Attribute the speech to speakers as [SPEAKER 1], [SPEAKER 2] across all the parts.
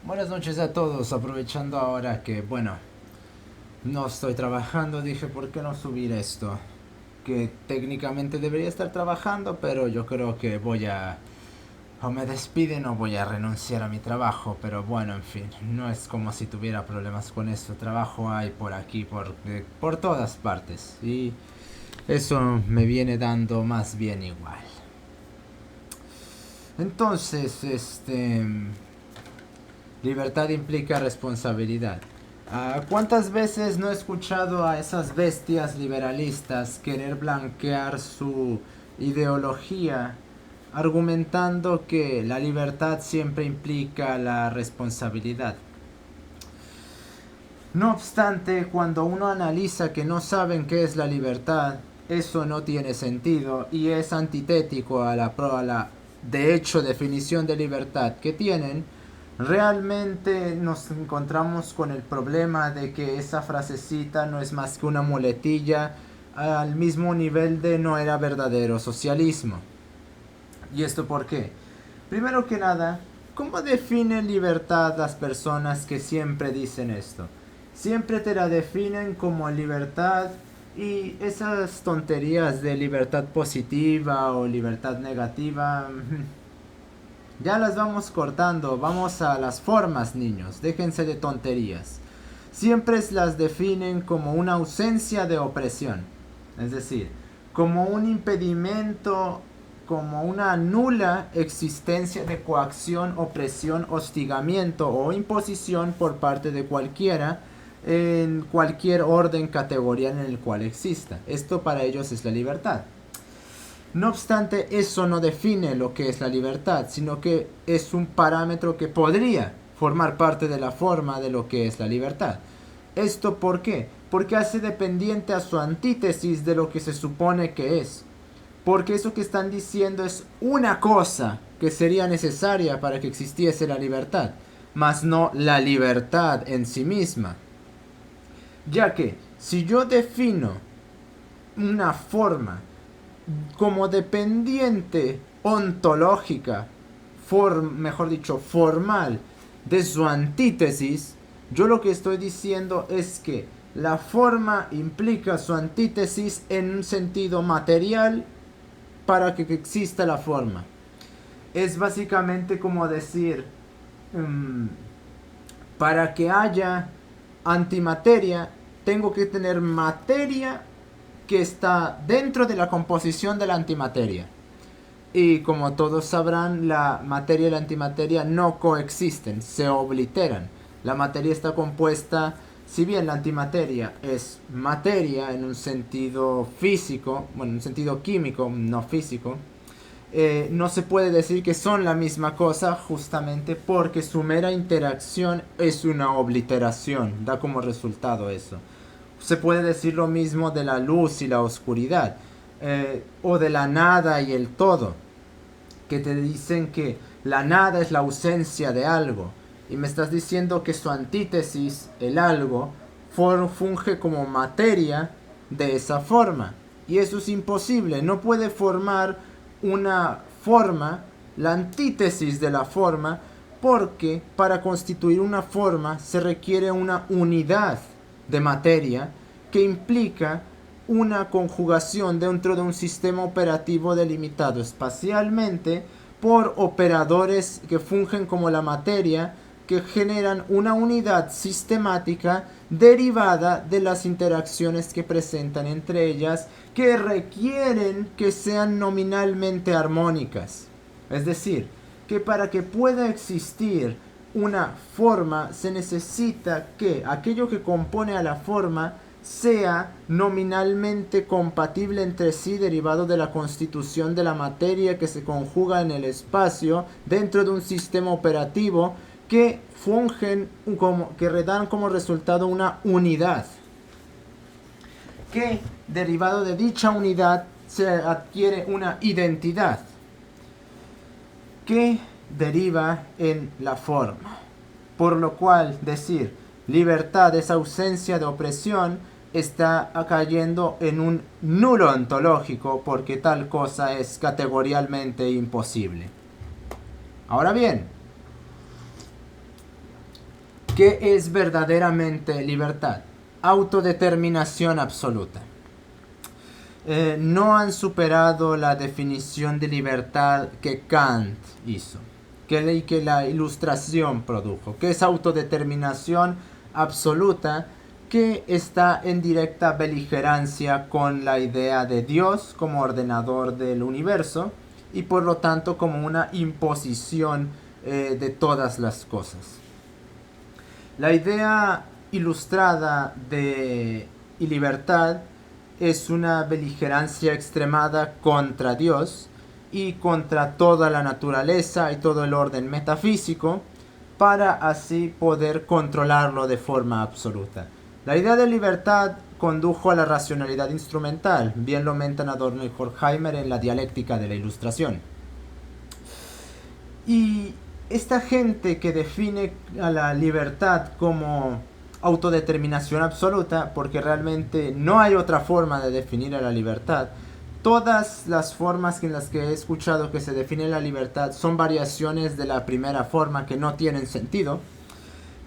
[SPEAKER 1] Buenas noches a todos, aprovechando ahora que, bueno, no estoy trabajando, dije, ¿por qué no subir esto? Que técnicamente debería estar trabajando, pero yo creo que o me despiden o voy a renunciar a mi trabajo, pero bueno, en fin, no es como si tuviera problemas con eso, trabajo hay por aquí, por todas partes, y eso me viene dando más bien igual. Entonces, libertad implica responsabilidad. ¿Cuántas veces no he escuchado a esas bestias liberalistas querer blanquear su ideología argumentando que la libertad siempre implica la responsabilidad? No obstante, cuando uno analiza que no saben qué es la libertad, eso no tiene sentido y es antitético a la de hecho definición de libertad que tienen. Realmente nos encontramos con el problema de que esa frasecita no es más que una muletilla al mismo nivel de no era verdadero socialismo. ¿Y esto por qué? Primero que nada, ¿cómo definen libertad las personas que siempre dicen esto? Siempre te la definen como libertad y esas tonterías de libertad positiva o libertad negativa, ya las vamos cortando, vamos a las formas, niños, déjense de tonterías. Siempre las definen como una ausencia de opresión, es decir, como un impedimento, como una nula existencia de coacción, opresión, hostigamiento o imposición por parte de cualquiera en cualquier orden, categoría en el cual exista. Esto para ellos es la libertad. No obstante, eso no define lo que es la libertad, sino que es un parámetro que podría formar parte de la forma de lo que es la libertad. ¿Esto por qué? Porque hace dependiente a su antítesis de lo que se supone que es. Porque eso que están diciendo es una cosa que sería necesaria para que existiese la libertad, mas no la libertad en sí misma. Ya que si yo defino una forma como dependiente ontológica, mejor dicho, formal, de su antítesis, yo lo que estoy diciendo es que la forma implica su antítesis en un sentido material para que exista la forma. Es básicamente como decir, um, para que haya antimateria, tengo que tener materia que está dentro de la composición de la antimateria. Y como todos sabrán, la materia y la antimateria no coexisten, se obliteran. La materia está compuesta, si bien la antimateria es materia en un sentido físico, bueno, en un sentido químico, no físico, no se puede decir que son la misma cosa justamente porque su mera interacción es una obliteración, da como resultado eso. Se puede decir lo mismo de la luz y la oscuridad, o de la nada y el todo, que te dicen que la nada es la ausencia de algo, y me estás diciendo que su antítesis, el algo, funge como materia de esa forma. Y eso es imposible, no puede formar una forma, la antítesis de la forma, porque para constituir una forma se requiere una unidad de materia que implica una conjugación dentro de un sistema operativo delimitado espacialmente por operadores que fungen como la materia, que generan una unidad sistemática derivada de las interacciones que presentan entre ellas, que requieren que sean nominalmente armónicas. Es decir, que para que pueda existir una forma se necesita que aquello que compone a la forma sea nominalmente compatible entre sí, derivado de la constitución de la materia que se conjuga en el espacio dentro de un sistema operativo, que fungen que dan como resultado una unidad, que derivado de dicha unidad se adquiere una identidad que deriva en la forma. Por lo cual decir libertad es ausencia de opresión está cayendo en un nulo ontológico, porque tal cosa es categorialmente imposible. Ahora bien, ¿Qué es verdaderamente libertad? Autodeterminación absoluta. No han superado la definición de libertad que Kant hizo, que la Ilustración produjo, que es autodeterminación absoluta, que está en directa beligerancia con la idea de Dios como ordenador del universo y por lo tanto como una imposición de todas las cosas. La idea ilustrada de libertad es una beligerancia extremada contra Dios y contra toda la naturaleza y todo el orden metafísico para así poder controlarlo de forma absoluta. La idea de libertad condujo a la racionalidad instrumental, bien lo mentan Adorno y Horkheimer en la dialéctica de la Ilustración. Y esta gente que define a la libertad como autodeterminación absoluta, porque realmente no hay otra forma de definir a la libertad. Todas las formas en las que he escuchado que se define la libertad son variaciones de la primera forma que no tienen sentido,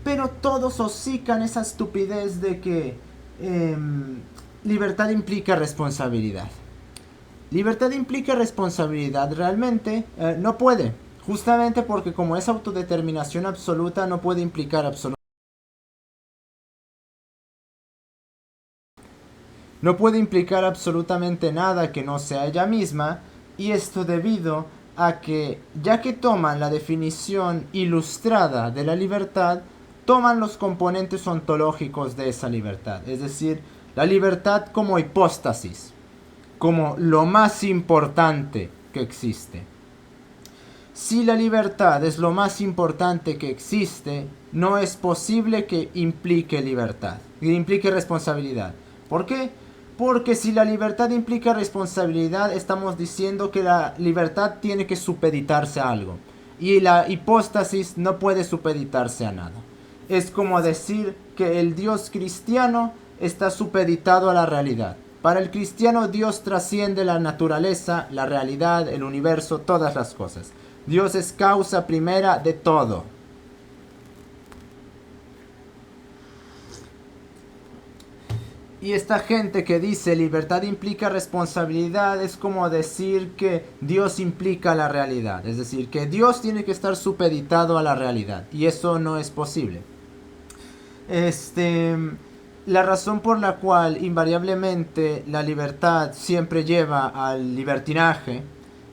[SPEAKER 1] pero todos hocican esa estupidez de que libertad implica responsabilidad. Libertad implica responsabilidad, realmente no puede, justamente porque como es autodeterminación absoluta no puede implicar absolutamente. No puede implicar absolutamente nada que no sea ella misma, y esto debido a que, ya que toman la definición ilustrada de la libertad, toman los componentes ontológicos de esa libertad, es decir, la libertad como hipóstasis, como lo más importante que existe. Si la libertad es lo más importante que existe, no es posible que implique libertad, que implique responsabilidad. ¿Por qué? Porque si la libertad implica responsabilidad, estamos diciendo que la libertad tiene que supeditarse a algo. Y la hipóstasis no puede supeditarse a nada. Es como decir que el Dios cristiano está supeditado a la realidad. Para el cristiano Dios trasciende la naturaleza, la realidad, el universo, todas las cosas. Dios es causa primera de todo. Y esta gente que dice libertad implica responsabilidad es como decir que Dios implica la realidad. Es decir, que Dios tiene que estar supeditado a la realidad. Y eso no es posible. La razón por la cual invariablemente la libertad siempre lleva al libertinaje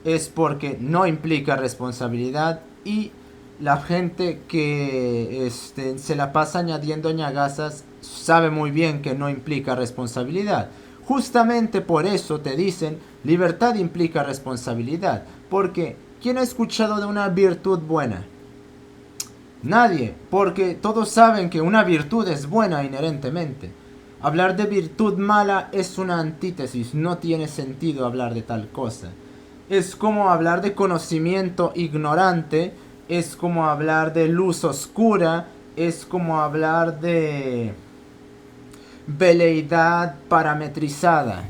[SPEAKER 1] es porque no implica responsabilidad y la gente que se la pasa añadiendo ñagazas sabe muy bien que no implica responsabilidad. Justamente por eso te dicen libertad implica responsabilidad. Porque ¿quién ha escuchado de una virtud buena? Nadie, porque todos saben que una virtud es buena inherentemente. Hablar de virtud mala es una antítesis, no tiene sentido hablar de tal cosa. Es como hablar de conocimiento ignorante, es como hablar de luz oscura, es como hablar de veleidad parametrizada.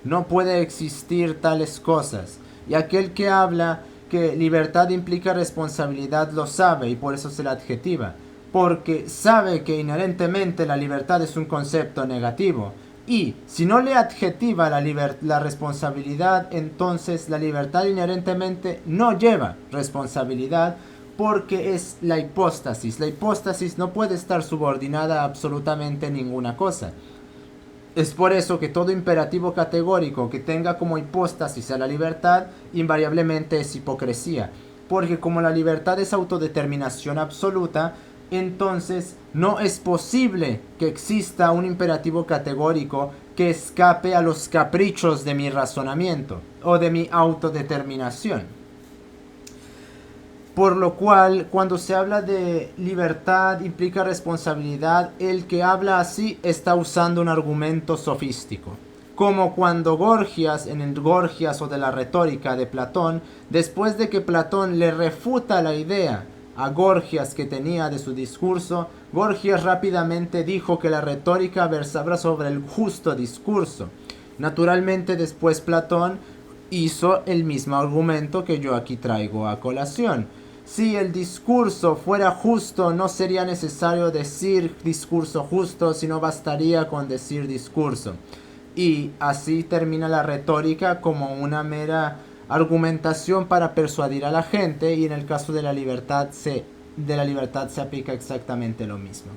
[SPEAKER 1] No puede existir tales cosas. Y aquel que habla que libertad implica responsabilidad lo sabe y por eso se la adjetiva. Porque sabe que inherentemente la libertad es un concepto negativo. Y si no le adjetiva la responsabilidad, entonces la libertad inherentemente no lleva responsabilidad porque es la hipóstasis. La hipóstasis no puede estar subordinada a absolutamente ninguna cosa. Es por eso que todo imperativo categórico que tenga como hipóstasis a la libertad invariablemente es hipocresía. Porque como la libertad es autodeterminación absoluta, entonces no es posible que exista un imperativo categórico que escape a los caprichos de mi razonamiento o de mi autodeterminación. Por lo cual, cuando se habla de libertad implica responsabilidad, el que habla así está usando un argumento sofístico. Como cuando Gorgias, en el Gorgias o de la retórica de Platón, después de que Platón le refuta la idea a Gorgias que tenía de su discurso, Gorgias rápidamente dijo que la retórica versaba sobre el justo discurso. Naturalmente después Platón hizo el mismo argumento que yo aquí traigo a colación. Si el discurso fuera justo, no sería necesario decir discurso justo, sino bastaría con decir discurso. Y así termina la retórica como una mera argumentación para persuadir a la gente, y en el caso de la libertad se aplica exactamente lo mismo.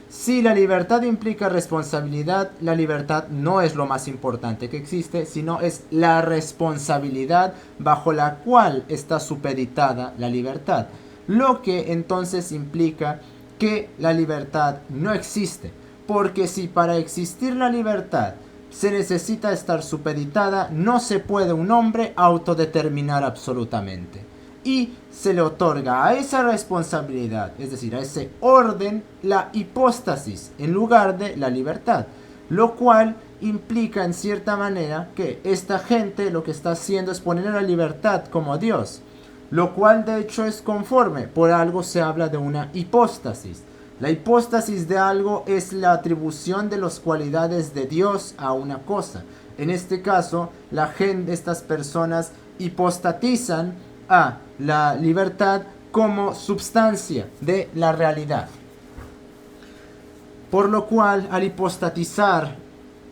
[SPEAKER 1] Si la libertad implica responsabilidad, la libertad no es lo más importante que existe, sino es la responsabilidad bajo la cual está supeditada la libertad. Lo que entonces implica que la libertad no existe. Porque si para existir la libertad se necesita estar supeditada, no se puede un hombre autodeterminar absolutamente. Y se le otorga a esa responsabilidad, es decir, a ese orden, la hipóstasis en lugar de la libertad, lo cual implica en cierta manera que esta gente lo que está haciendo es poner a la libertad como Dios, lo cual de hecho es conforme, por algo se habla de una hipóstasis. La hipóstasis de algo es la atribución de las cualidades de Dios a una cosa. En este caso, estas personas hipostatizan a la libertad como substancia de la realidad. Por lo cual, al hipostatizar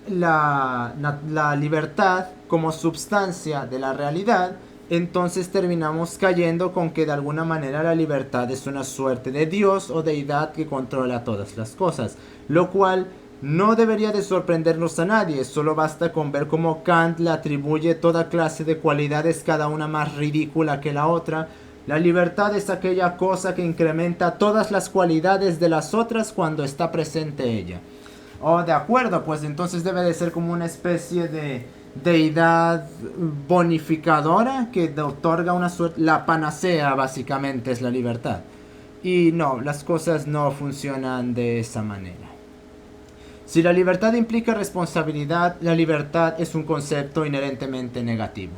[SPEAKER 1] la libertad como substancia de la realidad, entonces terminamos cayendo con que de alguna manera la libertad es una suerte de Dios o deidad que controla todas las cosas, lo cual no debería de sorprendernos a nadie. Solo basta con ver cómo Kant le atribuye toda clase de cualidades, cada una más ridícula que la otra. La libertad es aquella cosa que incrementa todas las cualidades de las otras cuando está presente ella. Oh, de acuerdo, pues entonces debe de ser como una especie de deidad bonificadora que otorga una suerte. La panacea básicamente es la libertad. Y no, las cosas no funcionan de esa manera. Si la libertad implica responsabilidad, la libertad es un concepto inherentemente negativo.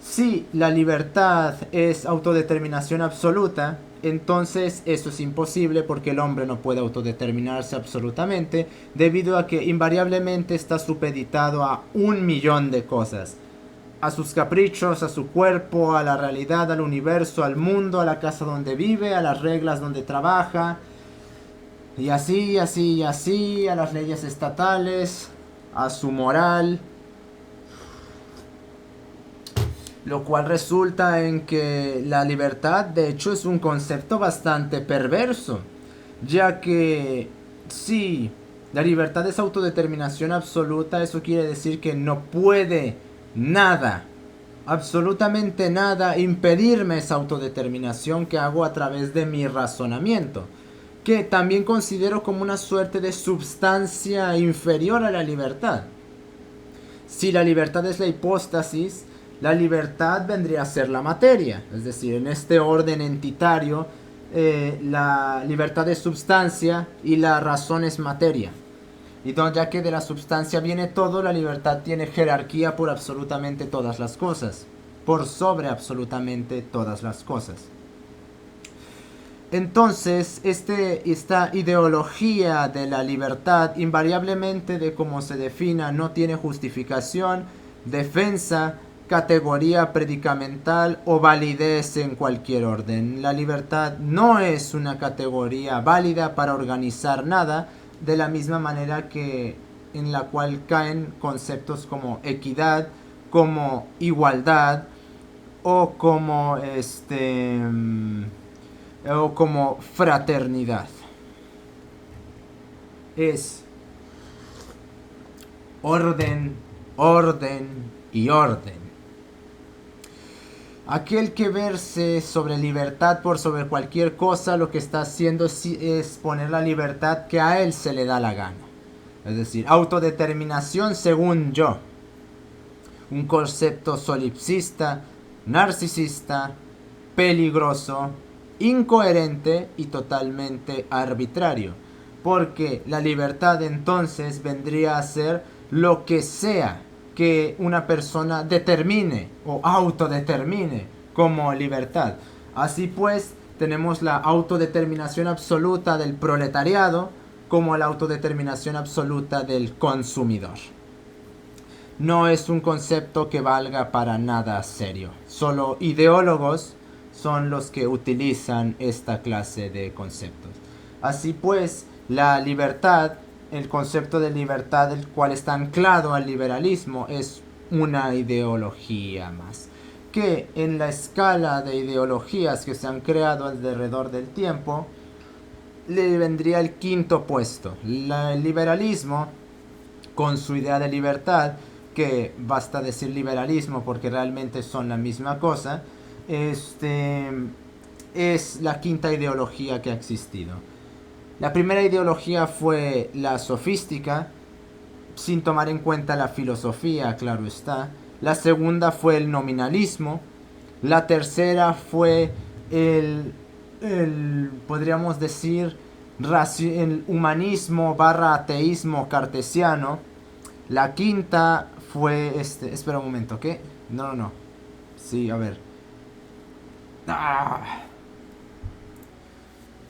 [SPEAKER 1] Si la libertad es autodeterminación absoluta, entonces eso es imposible porque el hombre no puede autodeterminarse absolutamente debido a que invariablemente está supeditado a 1.000.000 de cosas. A sus caprichos, a su cuerpo, a la realidad, al universo, al mundo, a la casa donde vive, a las reglas donde trabaja, y así, así, así, a las leyes estatales, a su moral. Lo cual resulta en que la libertad de hecho es un concepto bastante perverso, ya que si la libertad es autodeterminación absoluta, eso quiere decir que no puede nada, absolutamente nada, impedirme esa autodeterminación que hago a través de mi razonamiento, que también considero como una suerte de substancia inferior a la libertad. Si la libertad es la hipóstasis, la libertad vendría a ser la materia, es decir, en este orden entitario, la libertad es substancia y la razón es materia. Y ya que de la substancia viene todo, la libertad tiene jerarquía por absolutamente todas las cosas, por sobre absolutamente todas las cosas. Entonces, esta ideología de la libertad, invariablemente de cómo se defina, no tiene justificación, defensa, categoría predicamental o validez en cualquier orden. La libertad no es una categoría válida para organizar nada, de la misma manera que en la cual caen conceptos como equidad, como igualdad o como fraternidad. Es orden, orden y orden. Aquel que verse sobre libertad por sobre cualquier cosa, lo que está haciendo es poner la libertad que a él se le da la gana. Es decir, autodeterminación según yo. Un concepto solipsista, narcisista, peligroso, incoherente y totalmente arbitrario. Porque la libertad entonces vendría a ser lo que sea que una persona determine o autodetermine como libertad. Así pues, tenemos la autodeterminación absoluta del proletariado como la autodeterminación absoluta del consumidor. No es un concepto que valga para nada serio. Solo ideólogos, son los que utilizan esta clase de conceptos. Así pues, la libertad, el concepto de libertad, el cual está anclado al liberalismo, es una ideología más, que en la escala de ideologías que se han creado alrededor del tiempo, le vendría el quinto puesto. El liberalismo, con su idea de libertad, que basta decir liberalismo porque realmente son la misma cosa, es la quinta ideología que ha existido. La primera ideología fue la sofística, sin tomar en cuenta la filosofía, claro está. La segunda fue el nominalismo. La tercera fue podríamos decir, el humanismo barra ateísmo cartesiano. La quinta fue espera un momento, ¿qué? No. Sí, a ver.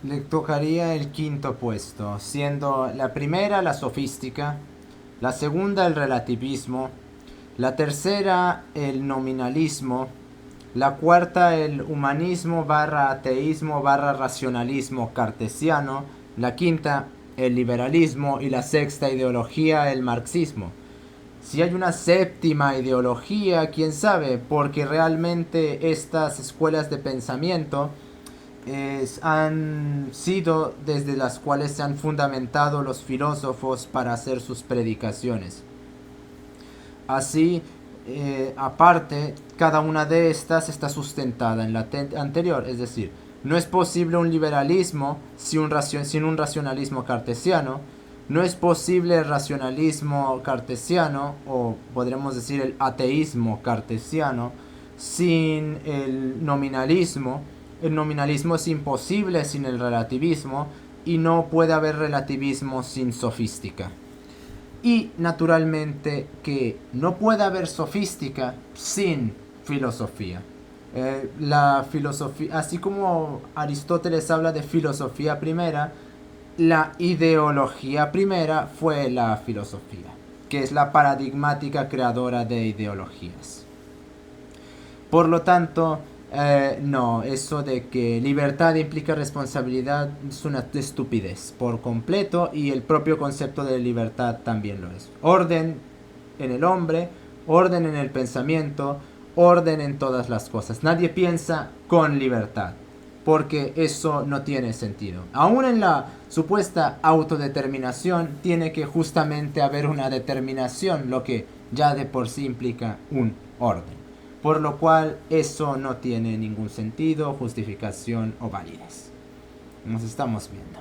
[SPEAKER 1] Le tocaría el quinto puesto, siendo la primera la sofística, la segunda el relativismo, la tercera el nominalismo, la cuarta el humanismo barra ateísmo barra racionalismo cartesiano, la quinta el liberalismo y la sexta ideología el marxismo. Si hay una séptima ideología, quién sabe, porque realmente estas escuelas de pensamiento han sido desde las cuales se han fundamentado los filósofos para hacer sus predicaciones. Así, aparte, cada una de estas está sustentada en la anterior, es decir, no es posible un liberalismo sin un racionalismo cartesiano, no es posible el racionalismo cartesiano, o podríamos decir el ateísmo cartesiano, sin el nominalismo. El nominalismo es imposible sin el relativismo y no puede haber relativismo sin sofística. Y naturalmente que no puede haber sofística sin filosofía. La filosofía, así como Aristóteles habla de filosofía primera, la ideología primera fue la filosofía, que es la paradigmática creadora de ideologías. Por lo tanto, no, eso de que libertad implica responsabilidad es una estupidez por completo, y el propio concepto de libertad también lo es. Orden en el hombre, orden en el pensamiento, orden en todas las cosas. Nadie piensa con libertad, porque eso no tiene sentido. Aún en la supuesta autodeterminación tiene que justamente haber una determinación, lo que ya de por sí implica un orden. Por lo cual eso no tiene ningún sentido, justificación o validez. Nos estamos viendo.